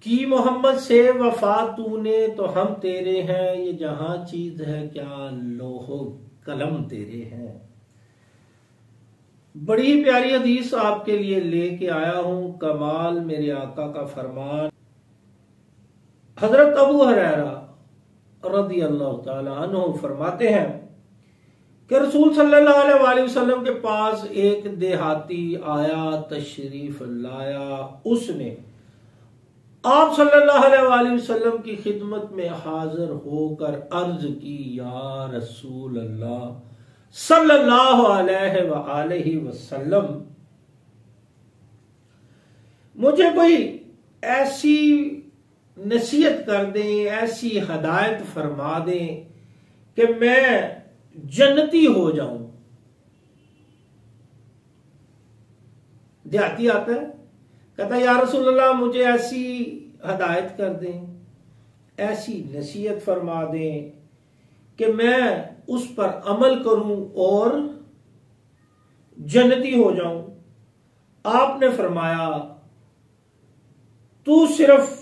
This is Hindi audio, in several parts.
की मोहम्मद से वफा तूने तो हम तेरे हैं, ये जहां चीज है क्या लोहो कलम तेरे हैं। बड़ी प्यारी हदीस आपके लिए लेके आया हूं। कमाल मेरे आका का फरमान। हजरत अबू हुरैरा रज़ी अल्लाह ताला अन्हु फरमाते हैं कि रसूल सल्लल्लाहु अलैहि वसल्लम के पास एक देहाती आया, तशरीफ लाया। उसने आप सल्लल्लाहु अलैहि वसल्लम की खिदमत में हाजिर होकर अर्ज की, या रसूल अल्लाह सल्लल्लाहु अलैहि वसल्लम, मुझे कोई ऐसी नसीहत कर दें, ऐसी हदायत फरमा दें कि मैं जन्नती हो जाऊं। देहाती आता है, कहता या रसूल अल्लाह मुझे ऐसी हदायत कर दें, ऐसी नसीहत फरमा दें कि मैं उस पर अमल करूं और जन्नती हो जाऊं। आपने फरमाया, तू सिर्फ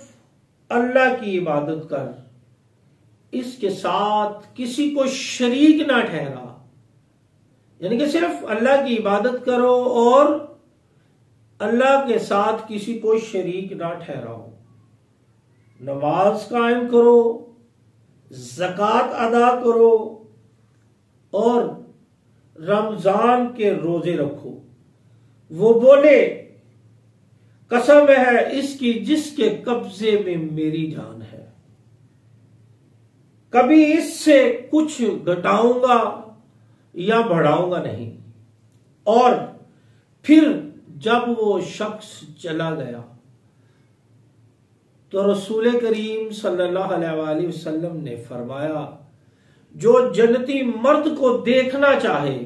अल्लाह की इबादत कर, इसके साथ किसी को शरीक ना ठहरा। यानी कि सिर्फ अल्लाह की इबादत करो और अल्लाह के साथ किसी को शरीक ना ठहराओ। नमाज कायम करो, ज़कात अदा करो और रमजान के रोजे रखो। वो बोले, कसम है इसकी जिसके कब्जे में मेरी जान है, कभी इससे कुछ घटाऊंगा या बढ़ाऊंगा नहीं। और फिर जब वो शख्स चला गया तो रसूल करीम सल्लल्लाहु अलैहि वसल्लम ने फरमाया, जो जन्नती मर्द को देखना चाहे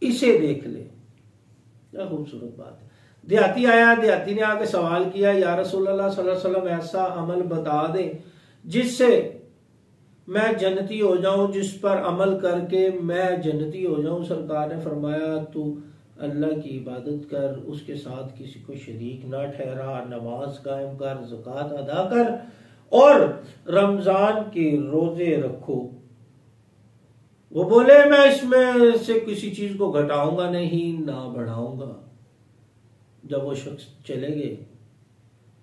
इसे देख ले। क्या खूबसूरत बात है। देहाती आया, देहाती ने आके सवाल किया, या रसूल अल्लाह सल्लल्लाहु अलैहि वसल्लम ऐसा अमल बता दे जिससे मैं जन्नती हो जाऊं, जिस पर अमल करके मैं जन्नती हो जाऊं। सरकार ने फरमाया, तू अल्लाह की इबादत कर, उसके साथ किसी को शरीक ना ठहरा, नमाज कायम कर, ज़कात अदा कर और रमजान के रोजे रखो। वो बोले, मैं इसमें से किसी चीज को घटाऊंगा नहीं ना बढ़ाऊंगा। जब वो शख्स चले गए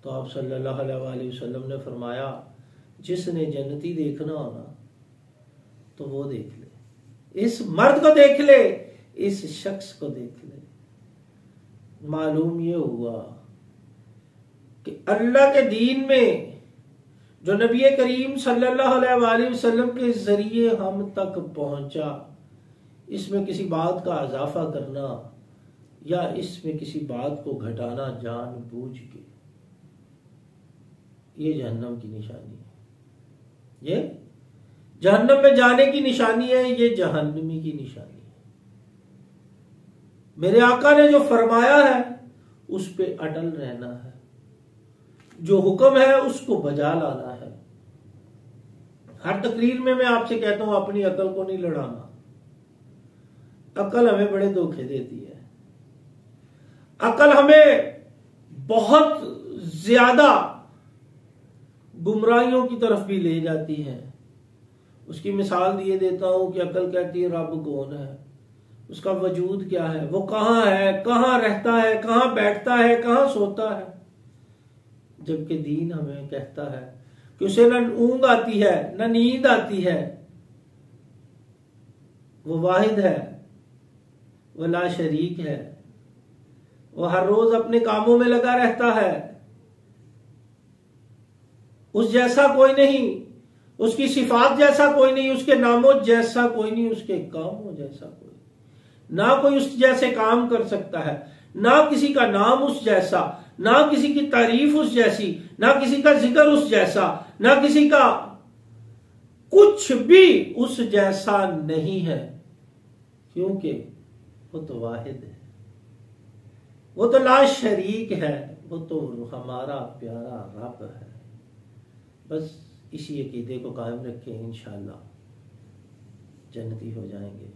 तो आप सल्लल्लाहु अलैहि वसल्लम ने फरमाया, जिसने जन्नती देखना हो ना तो वो देख ले, इस मर्द को देख ले, इस शख्स को देख ले। मालूम ये हुआ कि अल्लाह के दीन में जो नबी करीम सल्लल्लाहु अलैहि वसल्लम के जरिए हम तक पहुंचा, इसमें किसी बात का इजाफा करना या इसमें किसी बात को घटाना जानबूझ के, ये जहन्नम की निशानी है। ये जहन्नम में जाने की निशानी है, ये जहन्नमी की निशानी है। मेरे आका ने जो फरमाया है उस पे अटल रहना है, जो हुक्म है उसको बजा लाना है। हर तकरीर में मैं आपसे कहता हूं, अपनी अकल को नहीं लड़ाना। अकल हमें बड़े धोखे देती है। अकल हमें बहुत ज्यादा गुमराहियों की तरफ भी ले जाती है। उसकी मिसाल दिए देता हूं कि अकल कहती है रब कौन है, उसका वजूद क्या है, वो कहां है, कहां रहता है, कहां बैठता है, कहां सोता है। जबकि दीन हमें कहता है कि उसे न ऊंग आती है न नींद आती है, वो वाहिद है, वो ला शरीक है, वो हर रोज अपने कामों में लगा रहता है, उस जैसा कोई नहीं, उसकी सिफात जैसा कोई नहीं, उसके नामों जैसा कोई नहीं, उसके कामों जैसा कोई ना। कोई उस जैसे काम कर सकता है, ना किसी का नाम उस जैसा, ना किसी की तारीफ उस जैसी, ना किसी का जिक्र उस जैसा, ना किसी का कुछ भी उस जैसा नहीं है, क्योंकि वो तो वाहिद है, वो तो ला शरीक है, वो तो हमारा प्यारा रब है। बस इसी अकीदे को कायम रखें, इंशाअल्लाह जन्नती हो जाएंगे।